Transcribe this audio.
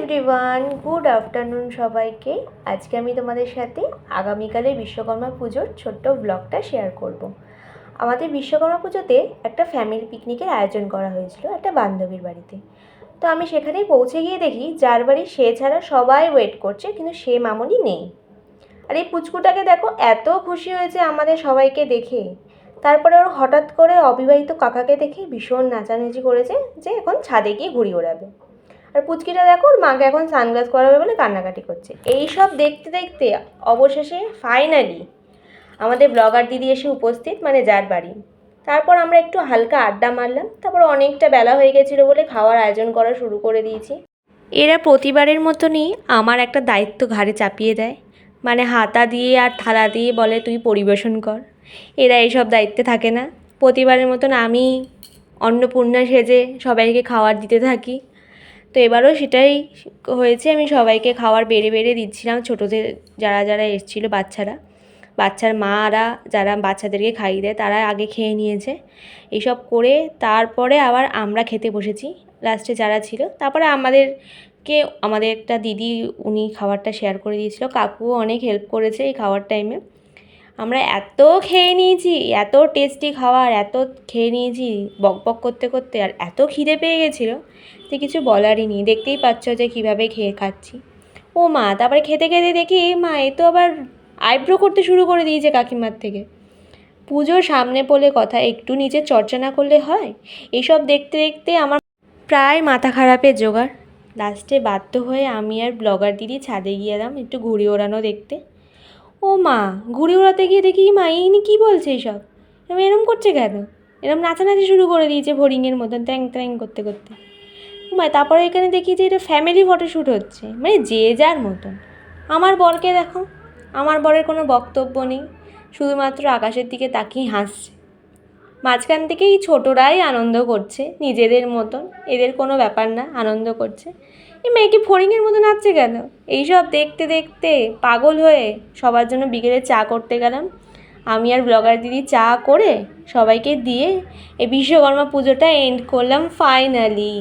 Everyone, good afternoon সবাইকে। আজকে আমি তোমাদের সাথে আগামীকালের বিশ্বকর্মা পুজোর ছোট্ট ব্লগটা শেয়ার করব। আমাদের বিশ্বকর্মা পুজোতে একটা ফ্যামিলি পিকনিকের আয়োজন করা হয়েছিল একটা বান্ধবীর বাড়িতে। তো আমি সেখানেই পৌঁছে গিয়ে দেখি যার বাড়ি সে ছাড়া সবাই ওয়েট করছে, কিন্তু সে মামুনি নেই। আর এই পুচকুটাকে দেখো, এত খুশি হয়েছে আমাদের সবাইকে দেখে। তারপরে ওর হঠাৎ করে অবিবাহিত কাকাকে দেখে ভীষণ নাচানাচি করেছে যে এখন ছাদে গিয়ে ঘুড়ি ওড়াবে। আর পুচকিটা দেখো, ওর মাকে এখন সানগ্লাস করাবে বলে কান্নাকাটি করছে। এই সব দেখতে দেখতে অবশেষে ফাইনালি আমাদের ব্লগার দিদি এসে উপস্থিত, মানে যার বাড়ি। তারপর আমরা একটু হালকা আড্ডা মারলাম। তারপর অনেকটা বেলা হয়ে গেছিলো বলে খাওয়ার আয়োজন করা শুরু করে দিয়েছি। এরা প্রতিবারের মতনই আমার একটা দায়িত্ব ঘাড়ে চাপিয়ে দেয়, মানে হাতা দিয়ে আর থালা দিয়ে বলে তুই পরিবেশন কর। এরা এইসব দায়িত্বে থাকে না। প্রতিবারের মতন আমি অন্নপূর্ণা সেজে সবাইকে খাবার দিতে থাকি। তো এবারও সেটাই হয়েছে, আমি সবাইকে খাবার বেড়ে বেড়ে দিচ্ছিলাম। ছোটোদের যারা যারা এসেছিলো, বাচ্চার মারা যারা বাচ্চাদেরকে খাইয়ে দেয় তারা আগে খেয়ে নিয়েছে। এইসব করে তারপরে আবার আমরা খেতে বসেছি লাস্টে যারা ছিল। তারপরে আমাদের একটা দিদি, উনি খাবারটা শেয়ার করে দিয়েছিল। কাকুও অনেক হেল্প করেছে এই খাওয়ার টাইমে। আমরা এত খেয়ে নিয়েছি, এত টেস্টি খাবার, এত খেয়ে নিয়েছি বক বক করতে করতে। আর এত খিদে পেয়ে গেছিলো যে কিছু বলারই নেই। দেখতেই পাচ্ছ যে কীভাবে খেয়ে খাচ্ছি। ও মা, তারপরে খেতে খেতে দেখি মা এ তো আবার আইব্রো করতে শুরু করে দিয়েছে কাকিমার থেকে। পুজোর সামনে পড়লে কথা, একটু নিজের চর্চা না করলে হয়? এইসব দেখতে দেখতে আমার প্রায় মাথা খারাপের জোগাড়। লাস্টে বাধ্য হয়ে আমি আর ব্লগার দিদি ছাদে গিয়ে এলাম একটু ঘুড়ি ওড়ানো দেখতে। ও মা, ঘুড়ি ওড়াতে গিয়ে দেখি মা ইনি কী বলছে এইসব, এরম করছে কেন? এরম নাচানাচি শুরু করে দিয়েছে হরিণের মতন ট্যাং ট্যাং করতে করতে। তারপরে এখানে দেখি যে এটা ফ্যামিলি ফটোশ্যুট হচ্ছে, মানে যে যার মতন। আমার বরকে দেখো, আমার বরের কোনো বক্তব্য নেই, শুধুমাত্র আকাশের দিকে তাকিয়ে হাসছে। মাঝখান থেকে এই ছোটরাই আনন্দ করছে নিজেদের মতন, এদের কোনো ব্যাপার না, আনন্দ করছে। এই মেয়েকে ফড়িংয়ের মতো নাচছে কেন? এইসব দেখতে দেখতে পাগল হয়ে সবার জন্য বিকেলে চা করতে গেলাম। আমি আর ব্লগার দিদি চা করে সবাইকে দিয়ে এই বিশ্বকর্মা পুজোটা এন্ড করলাম ফাইনালি।